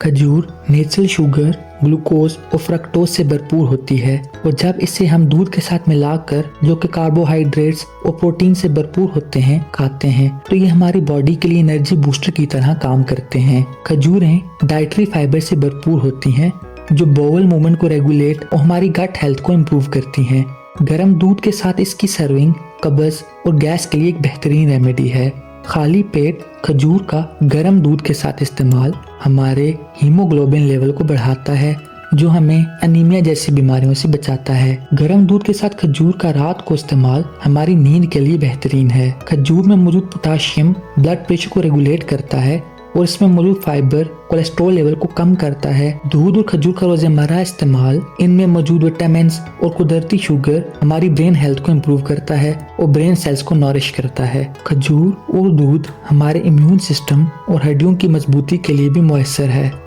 खजूर natural sugar, glucose और fructose से भरपूर होती है और जब इसे हम दूध के साथ मिलाकर, जो कि कार्बोहाइड्रेट्स और प्रोटीन से भरपूर होते हैं, खाते हैं तो ये हमारी बॉडी के लिए एनर्जी बूस्टर की तरह काम करते हैं। खजूरें डाइटरी फाइबर से भरपूर होती हैं जो बोवल मूवमेंट को रेगुलेट और हमारी गट हेल्थ को इम्प्रूव करती हैं। गर्म दूध के साथ इसकी सर्विंग कब्ज और गैस के लिए एक बेहतरीन रेमेडी है। खाली पेट खजूर का गर्म दूध के साथ इस्तेमाल हमारे हीमोग्लोबिन लेवल को बढ़ाता है जो हमें एनीमिया जैसी बीमारियों से बचाता है। गर्म दूध के साथ खजूर का रात को इस्तेमाल हमारी नींद के लिए बेहतरीन है। खजूर में मौजूद पोटाशियम ब्लड प्रेशर को रेगुलेट करता है और इसमें मौजूद फाइबर कोलेस्ट्रॉल लेवल को कम करता है। दूध और खजूर का रोजमर्रा इस्तेमाल, इनमें मौजूद विटामिन और कुदरती शुगर हमारी ब्रेन हेल्थ को इम्प्रूव करता है और ब्रेन सेल्स को नॉरिश करता है। खजूर और दूध हमारे इम्यून सिस्टम और हड्डियों की मजबूती के लिए भी मुयस्सर है।